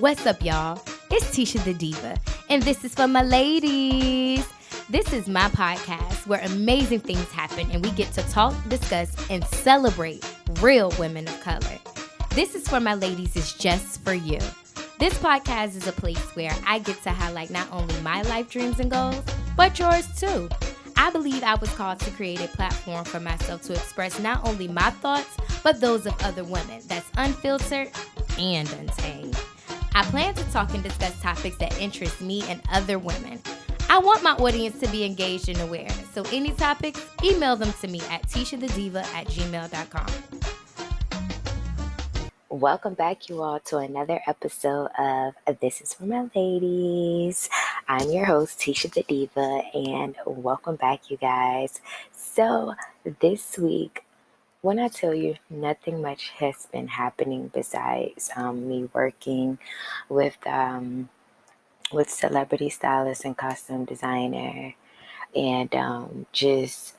What's up, y'all? It's Tisha the Diva, and this is for my ladies. This is my podcast where amazing things happen and we get to talk, discuss, and celebrate real women of color. This is for my ladies is just for you. This podcast is a place where I get to highlight not only my life dreams and goals, but yours too. I believe I was called to create a platform for myself to express not only my thoughts, but those of other women that's unfiltered and untamed. I plan to talk and discuss topics that interest me and other women. I want my audience to be engaged and aware, so any topics, email them to me at tishadediva@gmail.com. Welcome back, you all, to another episode of This is for My Ladies. I'm your host, Tisha the Diva, and welcome back, you guys. So this week, when I tell you nothing much has been happening besides me working with celebrity stylist and costume designer, and just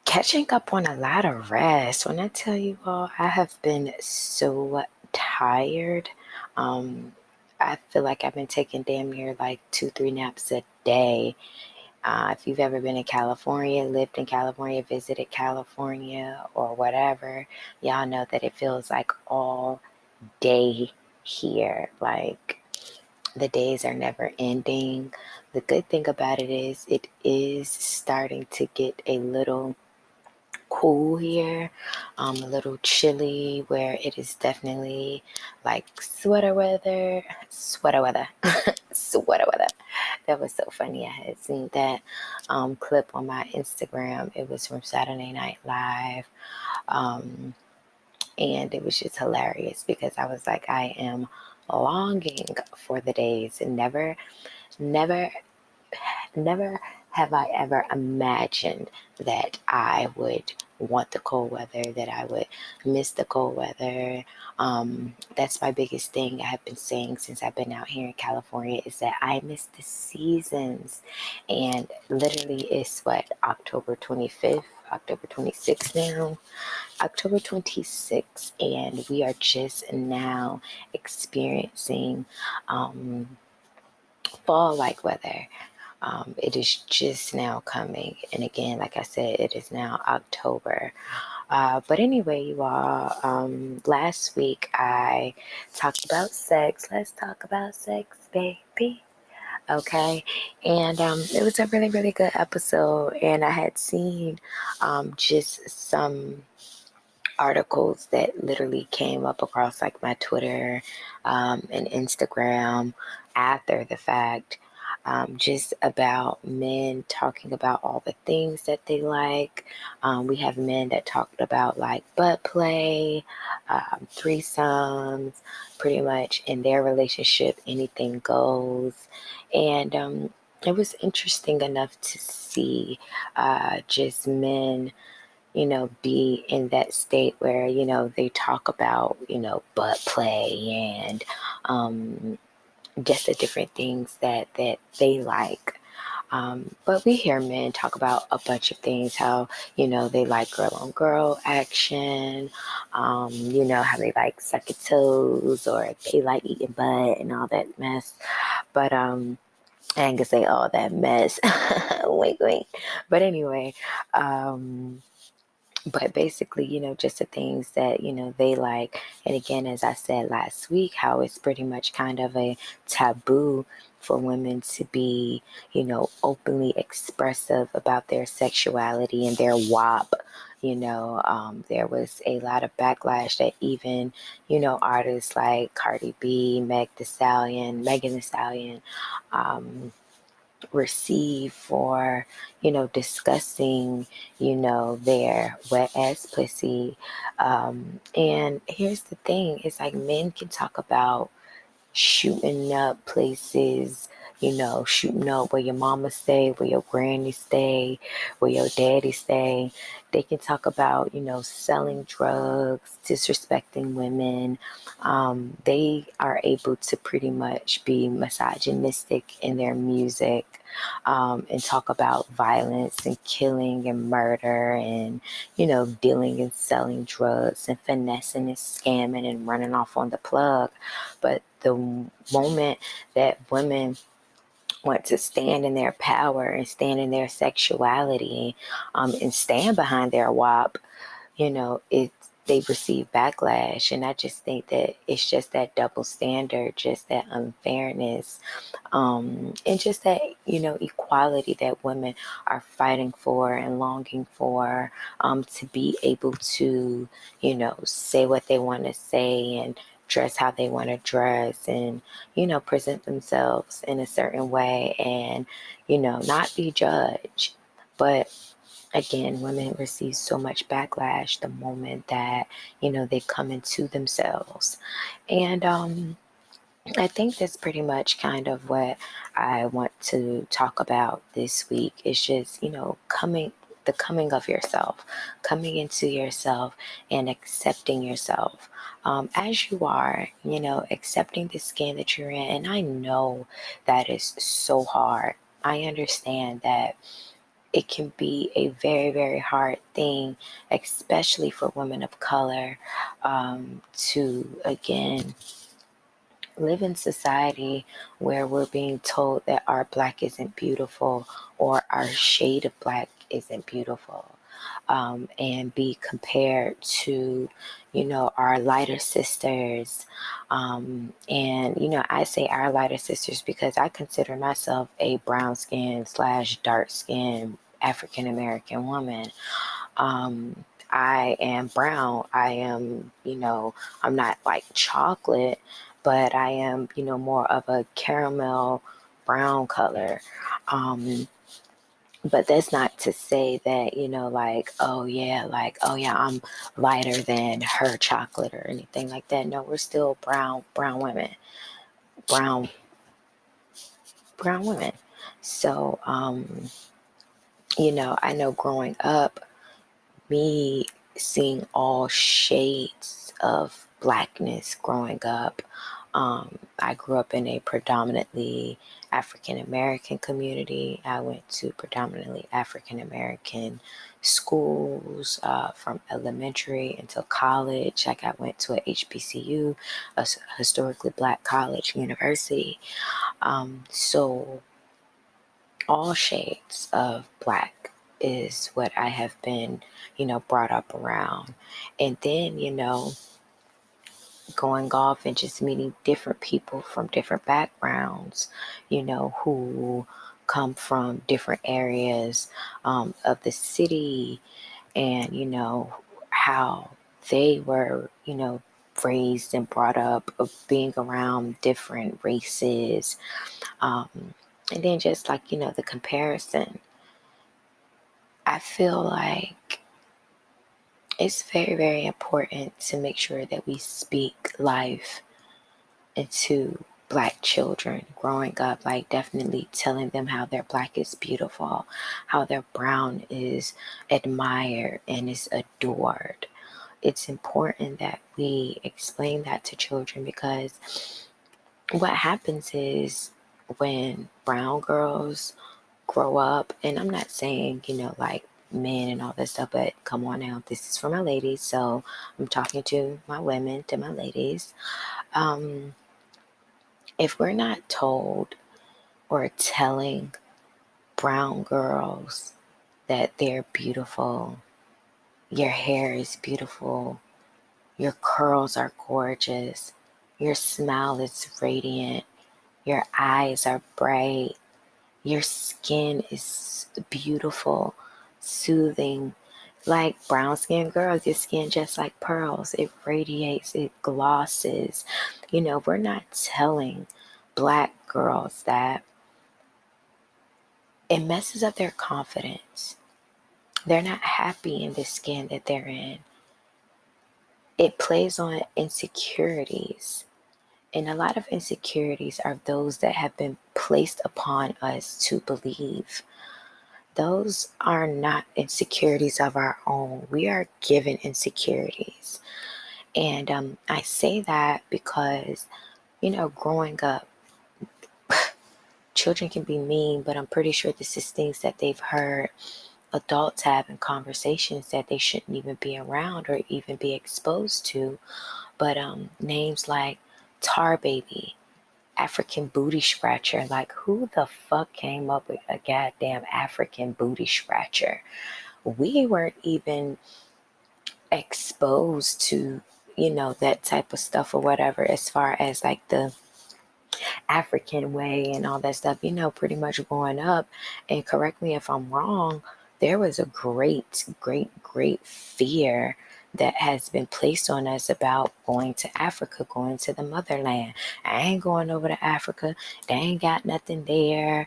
catching up on a lot of rest. When I tell you all, I have been so tired. I feel like I've been taking damn near like 2-3 naps a day. If you've ever been in California, lived in California, visited California, or whatever, y'all know that it feels like all day here. Like the days are never ending. The good thing about it is starting to get a little cool here, a little chilly, where it is definitely like sweater weather. Sweater weather. That was so funny. I had seen that clip on my Instagram. It was from Saturday Night Live, and it was just hilarious because I was like, I am longing for the days, and never have I ever imagined that I would want the cold weather, that I would miss the cold weather. That's my biggest thing I have been saying since I've been out here in California, is that I miss the seasons. And literally it's October 25th, October 26th now. October 26th, and we are just now experiencing fall-like weather. It is just now coming. And again, like I said, it is now October. But anyway, you all, last week I talked about sex. Let's talk about sex, baby. Okay. And it was a really, really good episode. And I had seen just some articles that literally came up across like my Twitter and Instagram after the fact, just about men talking about all the things that they like. We have men that talked about like butt play, threesomes, pretty much in their relationship, anything goes. And it was interesting enough to see just men, be in that state where, they talk about, butt play and just the different things that they like. But we hear men talk about a bunch of things, how, they like girl on girl action, how they like sucking toes, or they like eating butt and all that mess. But I ain't gonna say all that mess. Wait. But anyway, but basically, just the things that, they like. And again, as I said last week, how it's pretty much kind of a taboo for women to be, openly expressive about their sexuality and their WAP. There was a lot of backlash that even, artists like Cardi B, Megan Thee Stallion, receive for, discussing, their wet ass pussy. And here's the thing, it's like men can talk about shooting up places, shooting up where your mama stay, where your granny stay, where your daddy stay. They can talk about, selling drugs, disrespecting women. They are able to pretty much be misogynistic in their music, and talk about violence and killing and murder and, dealing and selling drugs and finessing and scamming and running off on the plug. But the moment that women want to stand in their power and stand in their sexuality, and stand behind their WAP, it they receive backlash. And I just think that it's just that double standard, just that unfairness, and just that, equality that women are fighting for and longing for, to be able to, say what they want to say and dress how they want to dress and, present themselves in a certain way and, not be judged. But again, women receive so much backlash the moment that, they come into themselves. And I think that's pretty much kind of what I want to talk about this week. Is just, the coming of yourself, coming into yourself and accepting yourself, as you are, accepting the skin that you're in. And I know that is so hard. I understand that it can be a very, very hard thing, especially for women of color, to, again, live in society where we're being told that our black isn't beautiful or our shade of black isn't beautiful, and be compared to, our lighter sisters. And, I say our lighter sisters because I consider myself a brown skin / dark skin African American woman. I am brown. I am, I'm not like chocolate, but I am, more of a caramel brown color. But that's not to say that, oh yeah, I'm lighter than her chocolate or anything like that. No, we're still brown women, brown, brown women. So, I know growing up, me seeing all shades of blackness growing up. I grew up in a predominantly African American community. I went to predominantly African American schools, from elementary until college. Like I went to a HBCU, a historically black college university. So all shades of black is what I have been, brought up around. And then, going off and just meeting different people from different backgrounds, who come from different areas, of the city, and, how they were, raised and brought up, of being around different races. And then just like, the comparison, I feel like it's very, very important to make sure that we speak life into black children growing up, like definitely telling them how their black is beautiful, how their brown is admired and is adored. It's important that we explain that to children, because what happens is when brown girls grow up, and I'm not saying, like men and all that stuff, but come on now, this is for my ladies, so I'm talking to my women, to my ladies. If we're not told or telling brown girls that they're beautiful, your hair is beautiful, your curls are gorgeous, your smile is radiant, your eyes are bright, your skin is beautiful, soothing. Like brown skin girls, your skin just like pearls. It radiates, it glosses. We're not telling black girls that. It messes up their confidence. They're not happy in the skin that they're in. It plays on insecurities. And a lot of insecurities are those that have been placed upon us to believe. Those are not insecurities of our own. We are given insecurities. And I say that because, growing up, children can be mean, but I'm pretty sure this is things that they've heard adults have in conversations that they shouldn't even be around or even be exposed to. But names like tar baby, African booty scratcher, like who the fuck came up with a goddamn African booty scratcher? We weren't even exposed to, that type of stuff or whatever, as far as like the African way and all that stuff, pretty much growing up. And correct me if I'm wrong, there was a great, great, great fear that has been placed on us about going to Africa, going to the motherland. I ain't going over to Africa. They ain't got nothing there.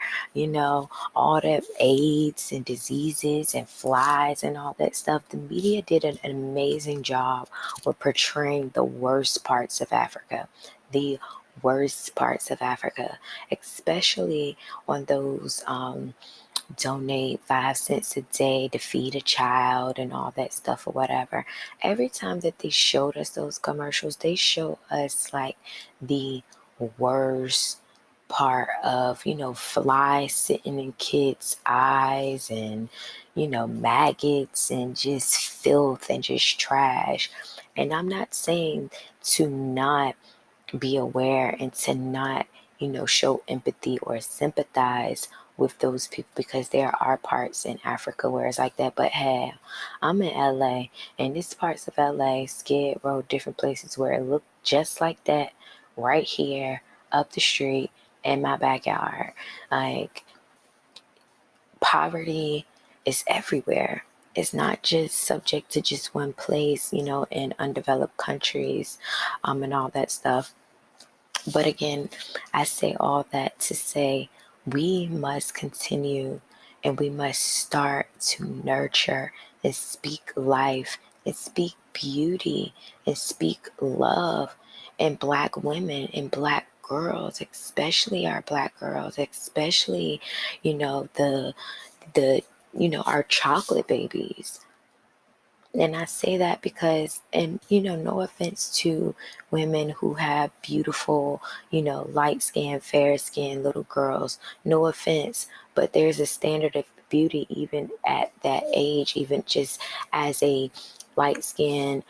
All the AIDS and diseases and flies and all that stuff. The media did an amazing job with portraying the worst parts of Africa. The worst parts of Africa, especially on those donate 5 cents a day to feed a child and all that stuff or whatever. Every time that they showed us those commercials, they show us like the worst part of, flies sitting in kids' eyes and, maggots and just filth and just trash. And I'm not saying to not be aware and to not, show empathy or sympathize with those people, because there are parts in Africa where it's like that. But hey, I'm in LA, and there's parts of LA, Skid Row, different places where it looked just like that right here up the street in my backyard. Like, poverty is everywhere. It's not just subject to just one place, in undeveloped countries, and all that stuff. But again, I say all that to say we must continue and we must start to nurture and speak life and speak beauty and speak love in Black women and Black girls, especially our Black girls, especially, the our chocolate babies. And I say that because, and no offense to women who have beautiful, light skinned, fair skinned little girls, no offense, but there's a standard of beauty even at that age, even just as a light skin,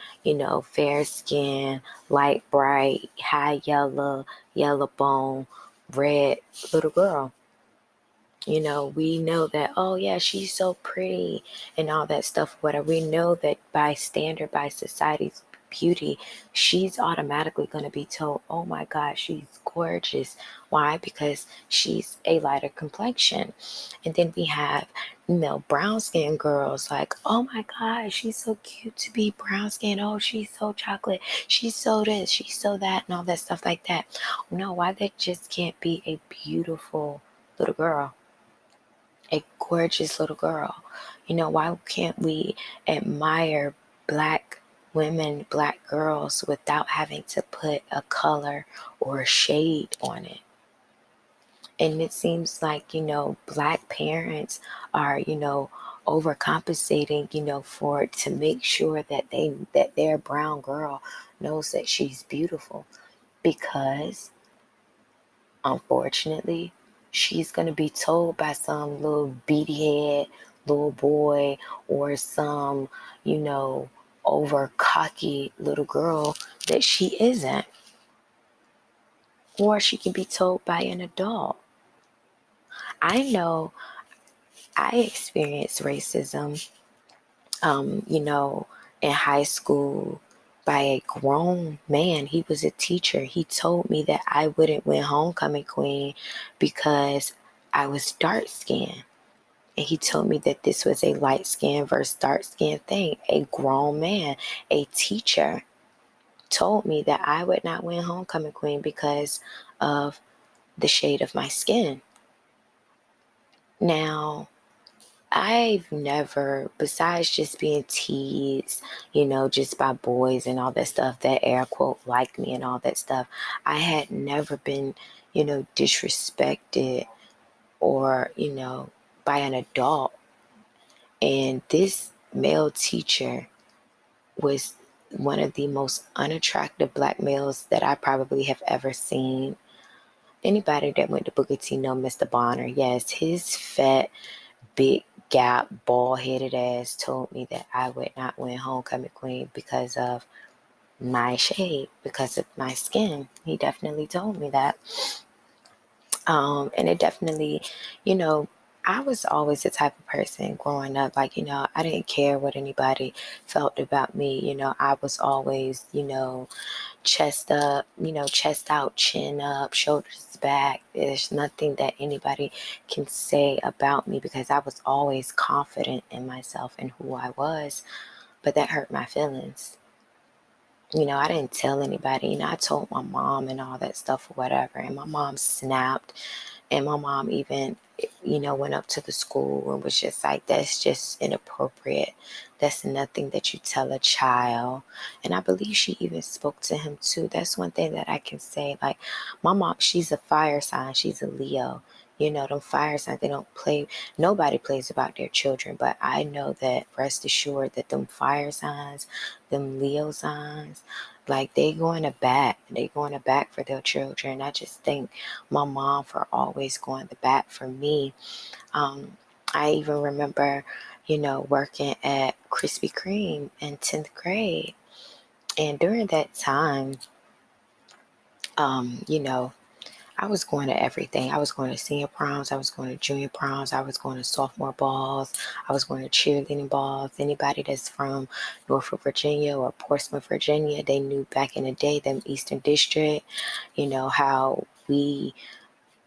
fair skin, light bright, high yellow, yellow bone, red little girl. We know that, oh yeah, she's so pretty and all that stuff, whatever. We know that by standard, by society's beauty, she's automatically going to be told, oh my God, she's gorgeous. Why? Because she's a lighter complexion. And then we have, brown skinned girls like, oh my God, she's so cute to be brown skinned. Oh, she's so chocolate. She's so this, she's so that, and all that stuff like that. No, why that just can't be a beautiful little girl? A gorgeous little girl. Why can't we admire Black women, Black girls without having to put a color or a shade on it? And it seems like, Black parents are, overcompensating, for to make sure that their brown girl knows that she's beautiful, because unfortunately, she's going to be told by some little beady head little boy or some, over cocky little girl that she isn't. Or she can be told by an adult. I know I experienced racism, in high school by a grown man. He was a teacher. He told me that I wouldn't win homecoming queen because I was dark skinned. And he told me that this was a light skin versus dark skin thing. A grown man, a teacher, told me that I would not win homecoming queen because of the shade of my skin. Now, I've never, besides just being teased, just by boys and all that stuff, that air quote like me and all that stuff, I had never been, disrespected or, by an adult. And this male teacher was one of the most unattractive black males that I probably have ever seen. Anybody that went to Booker T know Mr. Bonner. Yes, his fat, big gap, bald headed ass told me that I would not win homecoming queen because of my shade, because of my skin. He definitely told me that. And it definitely, you know, I was always the type of person growing up, like, I didn't care what anybody felt about me. I was always, chest up, chest out, chin up, shoulders back. There's nothing that anybody can say about me because I was always confident in myself and who I was. But that hurt my feelings. I didn't tell anybody. I told my mom and all that stuff or whatever. And my mom snapped. And my mom even, went up to the school and was just like, that's just inappropriate. That's nothing that you tell a child. And I believe she even spoke to him too. That's one thing that I can say. Like, my mom, she's a fire sign. She's a Leo. Them fire signs, they don't play. Nobody plays about their children. But I know that, rest assured, that them fire signs, them Leo signs, like, they going to bat. They going to bat for their children. I just thank my mom for always going to bat for me. I even remember, working at Krispy Kreme in 10th grade. And during that time, I was going to everything. I was going to senior proms. I was going to junior proms. I was going to sophomore balls. I was going to cheerleading balls. Anybody that's from Norfolk, Virginia or Portsmouth, Virginia, they knew back in the day, them Eastern District, how we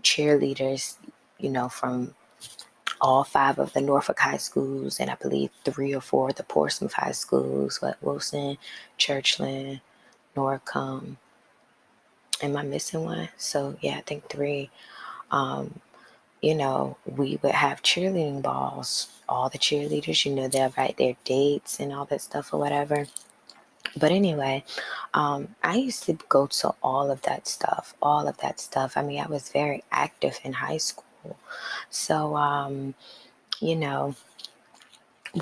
cheerleaders, from all 5 of the Norfolk high schools, and I believe 3 or 4 of the Portsmouth high schools, Wilson, Churchland, Norcom. Am I missing one? So yeah, I think 3. We would have cheerleading balls. All the cheerleaders, they'll write their dates and all that stuff or whatever. But anyway, I used to go to all of that stuff. I mean, I was very active in high school. So, you know,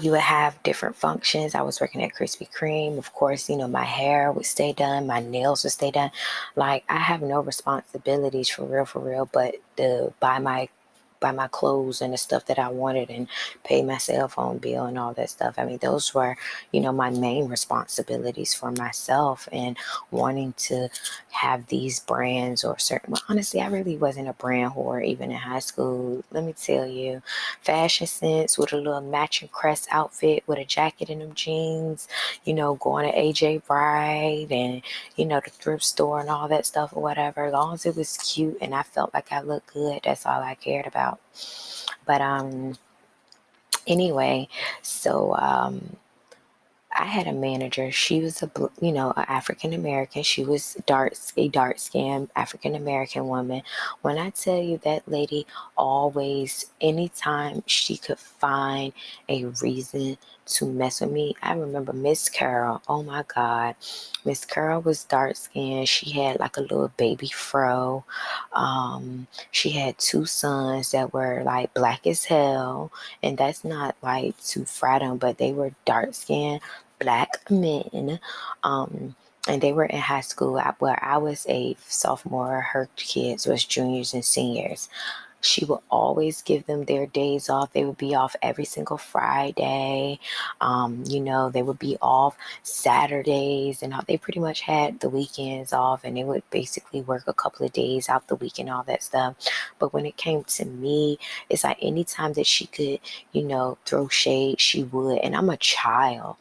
we would have different functions. I was working at Krispy Kreme. Of course, my hair would stay done. My nails would stay done. Like, I have no responsibilities for real, but to buy my clothes and the stuff that I wanted and pay my cell phone bill and all that stuff. I mean, those were, my main responsibilities for myself, and wanting to have these brands or certain, well, honestly, I really wasn't a brand whore even in high school. Let me tell you, fashion sense with a little matching crest outfit with a jacket and them jeans, going to AJ Wright and, the thrift store and all that stuff or whatever. As long as it was cute and I felt like I looked good, that's all I cared about. But anyway, so I had a manager. She was an African American. She was a dark skinned African American woman. When I tell you, that lady always, anytime she could find a reason to mess with me. I remember Miss Carol. Oh my God. Miss Carol was dark skinned. She had like a little baby fro. She had 2 sons that were like black as hell. And that's not like to frat them, but they were dark skinned black men, and they were in high school where I was a sophomore. Her kids was juniors and seniors. She would always give them their days off. They would be off every single Friday. They would be off Saturdays, and they pretty much had the weekends off, and they would basically work a couple of days out the week and all that stuff. But when it came to me, it's like anytime that she could, throw shade, she would. And I'm a child.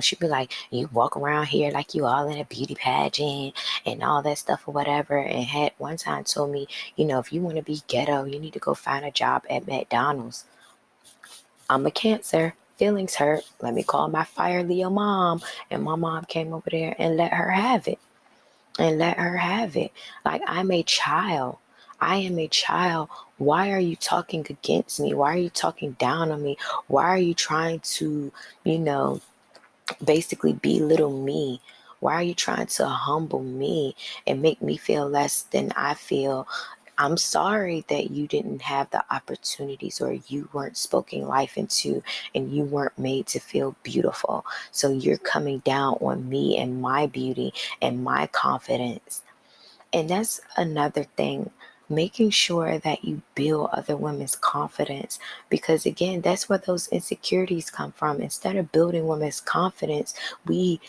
She'd be like, you walk around here like you all in a beauty pageant and all that stuff or whatever. And had one time told me, if you want to be ghetto, you need to go find a job at McDonald's. I'm a Cancer. Feelings hurt. Let me call my fire Leo mom. And my mom came over there and let her have it. Like, I'm a child. I am a child. Why are you talking against me? Why are you talking down on me? Why are you trying to, you know, basically belittle me? Why are you trying to humble me and make me feel less than I feel? I'm sorry that you didn't have the opportunities, or you weren't spoken life into, and you weren't made to feel beautiful. So you're coming down on me and my beauty and my confidence. And that's another thing, making sure that you build other women's confidence. Because again, that's where those insecurities come from. Instead of building women's confidence, we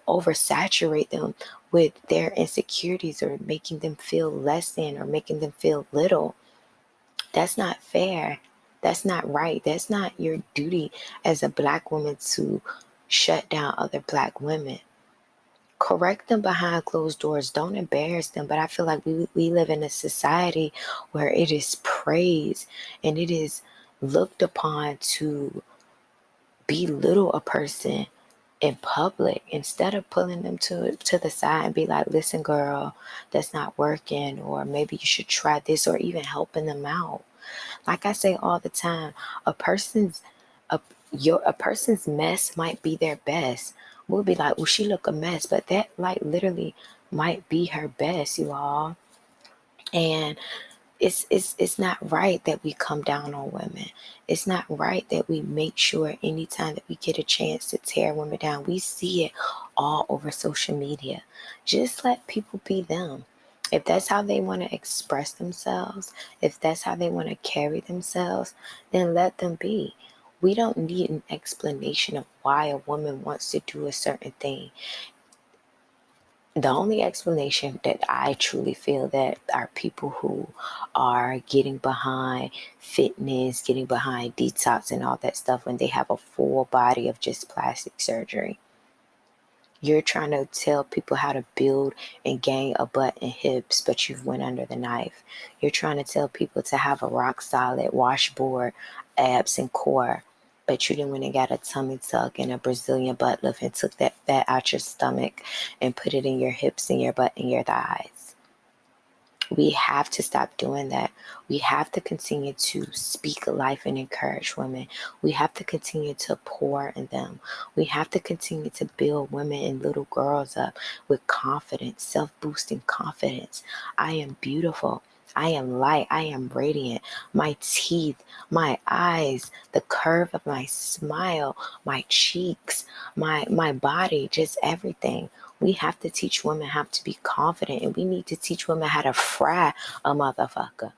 oversaturate them with their insecurities, or making them feel less than, or making them feel little. That's not fair. That's not right. That's not your duty as a Black woman, to shut down other Black women. Correct them behind closed doors. Don't embarrass them. But I feel like we live in a society where it is praised and it is looked upon to belittle a person in public, instead of pulling them to the side and be like, listen, girl, that's not working, or maybe you should try this, or even helping them out. Like I say all the time, a person's a person's mess might be their best. We'll be like, well, she look a mess, but that like literally might be her best, you all. And it's not right that we come down on women. It's not right that we make sure anytime that we get a chance to tear women down. We see it all over social media. Just let people be them. If that's how they want to express themselves, if that's how they want to carry themselves, then let them be. We don't need an explanation of why a woman wants to do a certain thing. The only explanation that I truly feel that are people who are getting behind fitness, getting behind detox and all that stuff, when they have a full body of just plastic surgery. You're trying to tell people how to build and gain a butt and hips, but you've went under the knife. You're trying to tell people to have a rock solid washboard, abs and core, but you didn't went and got a tummy tuck and a Brazilian butt lift and took that fat out your stomach and put it in your hips and your butt and your thighs. We have to stop doing that. We have to continue to speak life and encourage women. We have to continue to pour in them. We have to continue to build women and little girls up with confidence, self-boosting confidence. I am beautiful. I am light. I am radiant. My teeth, my eyes, the curve of my smile, my cheeks, my body, just everything. We have to teach women how to be confident, and we need to teach women how to fry a motherfucker.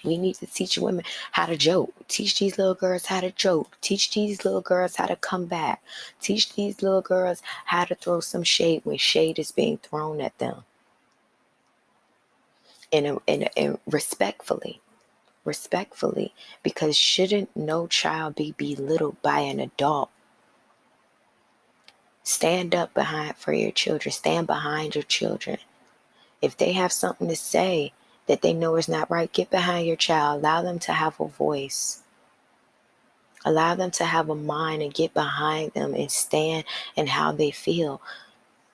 We need to teach women how to joke. Teach these little girls how to joke. Teach these little girls how to come back. Teach these little girls how to throw some shade when shade is being thrown at them. And respectfully. Respectfully. Because shouldn't no child be belittled by an adult? Stand up for your children. Stand behind your children. If they have something to say that they know is not right, get behind your child. Allow them to have a voice. Allow them to have a mind, and get behind them and stand in how they feel.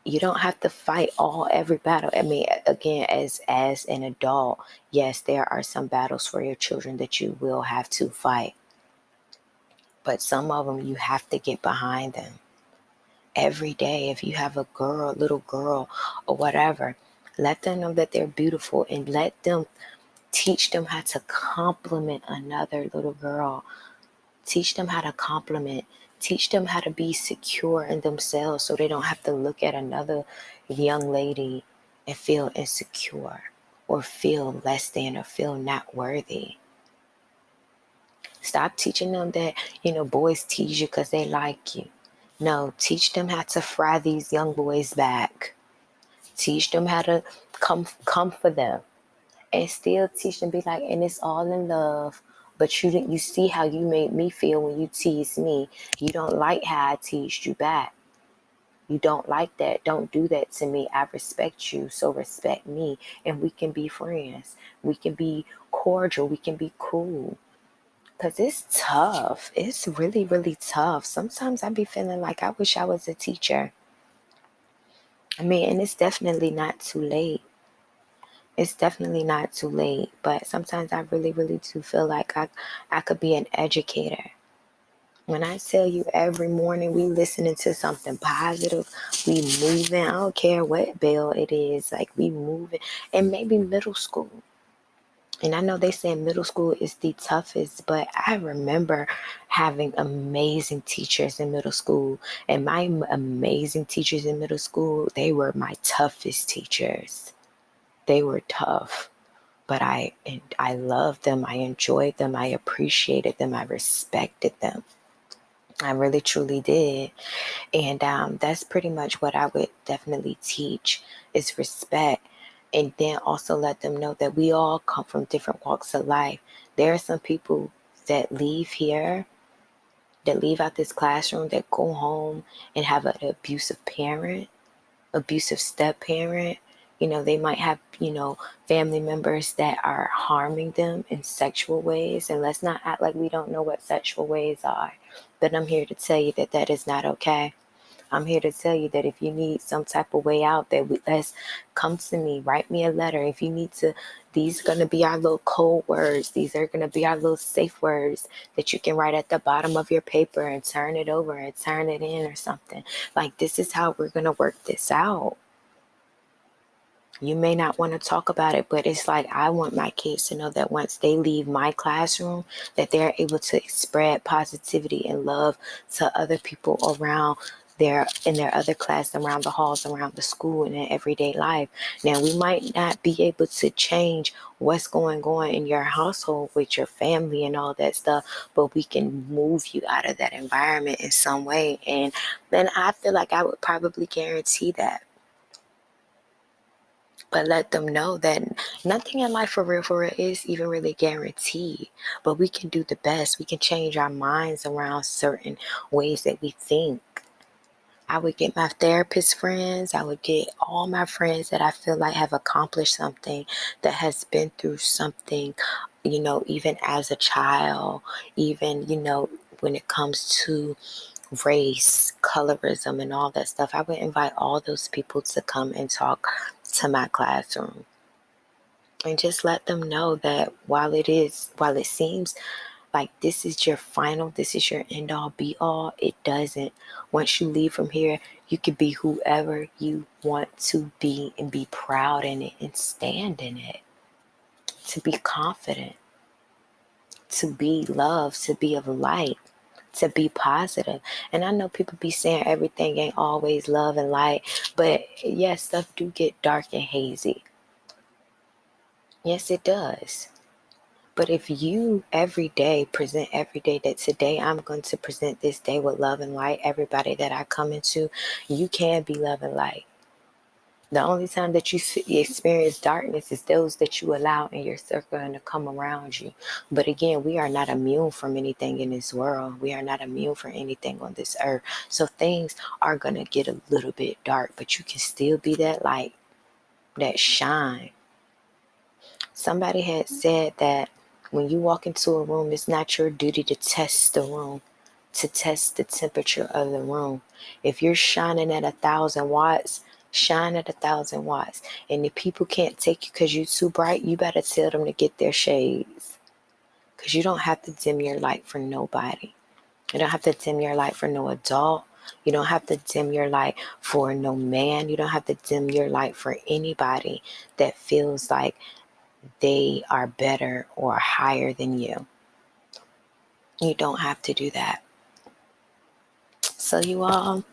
You don't have to fight every battle. I mean, again, as an adult, yes, there are some battles for your children that you will have to fight. But some of them you have to get behind them. Every day, if you have a little girl or whatever, let them know that they're beautiful, and let them teach them how to compliment another little girl. Teach them how to compliment. Teach them how to be secure in themselves, so they don't have to look at another young lady and feel insecure, or feel less than, or feel not worthy. Stop teaching them that, boys tease you because they like you. No, teach them how to fry these young boys back. Teach them how to come for them. And still teach them, be like, and it's all in love. But you see how you made me feel when you teased me. You don't like how I teased you back. You don't like that. Don't do that to me. I respect you, so respect me. And we can be friends. We can be cordial. We can be cool. Because it's tough. It's really, really tough. Sometimes I be feeling like I wish I was a teacher. I mean, and it's definitely not too late. It's definitely not too late, but sometimes I really, really do feel like I could be an educator. When I tell you every morning we listening to something positive, we moving, I don't care what bell it is, like we moving, and maybe middle school. And I know they say middle school is the toughest, but I remember having amazing teachers in middle school. And my amazing teachers in middle school, they were my toughest teachers. They were tough, but I loved them. I enjoyed them. I appreciated them. I respected them. I really truly did. And that's pretty much what I would definitely teach is respect. And then also let them know that we all come from different walks of life. There are some people that leave here, that leave out this classroom, that go home and have an abusive parent, abusive step parent. They might have, family members that are harming them in sexual ways. And let's not act like we don't know what sexual ways are. But I'm here to tell you that that is not okay. I'm here to tell you that if you need some type of way out, let's come to me, write me a letter. If you need to, these are going to be our little code words. These are going to be our little safe words that you can write at the bottom of your paper and turn it over and turn it in or something. Like, this is how we're going to work this out. You may not want to talk about it, but it's like I want my kids to know that once they leave my classroom, that they're able to spread positivity and love to other people around in their other class, around the halls, around the school, and in everyday life. Now, we might not be able to change what's going on in your household with your family and all that stuff, but we can move you out of that environment in some way. And then I feel like I would probably guarantee that. But let them know that nothing in life for real is even really guaranteed. But we can do the best. We can change our minds around certain ways that we think. I would get my therapist friends. I would get all my friends that I feel like have accomplished something, that has been through something, even as a child, even, when it comes to race, colorism, and all that stuff. I would invite all those people to come and talk to my classroom and just let them know that while it seems like this is your final, this is your end all be all, it doesn't. Once you leave from here, you can be whoever you want to be and be proud in it and stand in it. To be confident, to be loved, to be of light, to be positive. And I know people be saying everything ain't always love and light, but yes, stuff do get dark and hazy. Yes, it does. But if you every day present every day that today I'm going to present this day with love and light, everybody that I come into, you can be love and light. The only time that you experience darkness is those that you allow in your circle and to come around you. But again, we are not immune from anything in this world. We are not immune from anything on this earth. So things are going to get a little bit dark, but you can still be that light, that shine. Somebody had said that when you walk into a room, it's not your duty to test the room, to test the temperature of the room. If you're shining at 1,000 watts, shine at 1,000 watts. And if people can't take you because you're too bright, you better tell them to get their shades. Because you don't have to dim your light for nobody. You don't have to dim your light for no adult. You don't have to dim your light for no man. You don't have to dim your light for anybody that feels like they are better or higher than you. You don't have to do that. So you all,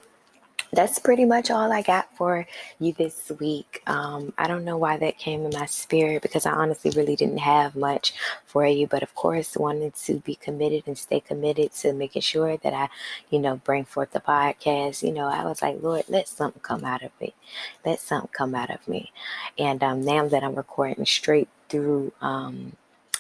that's pretty much all I got for you this week. I don't know why that came in my spirit because I honestly really didn't have much for you, but of course wanted to be committed and stay committed to making sure that I, bring forth the podcast. I was like, Lord, let something come out of it. Let something come out of me. And now that I'm recording straight through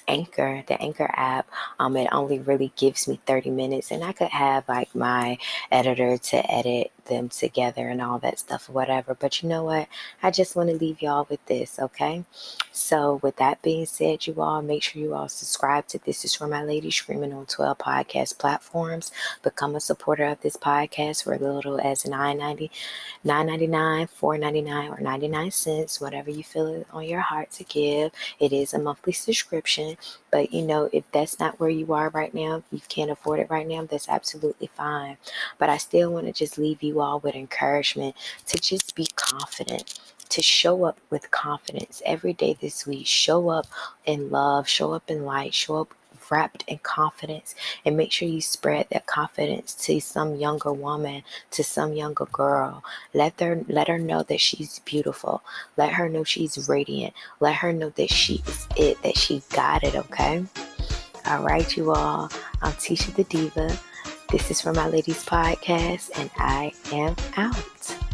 Anchor, the Anchor app, it only really gives me 30 minutes, and I could have like my editor to edit them together and all that stuff or whatever. But you know what? I just want to leave y'all with this, okay? So with that being said, you all, make sure you all subscribe to This Is For My Lady Screaming on 12 podcast platforms. Become a supporter of this podcast for as little as $9.99, $4.99, or 99 cents, whatever you feel it on your heart to give. It is a monthly subscription, but you know, if that's not where you are right now, if you can't afford it right now, that's absolutely fine. But I still want to just leave you all with encouragement to just be confident, to show up with confidence every day this week. Show up in love, show up in light, show up wrapped in confidence, and make sure you spread that confidence to some younger woman, to some younger girl. Let her know that she's beautiful. Let her know she's radiant. Let her know that she is it, that she got it, okay? All right, you all. I'm Tisha the Diva. This is For My Ladies podcast, and I am out.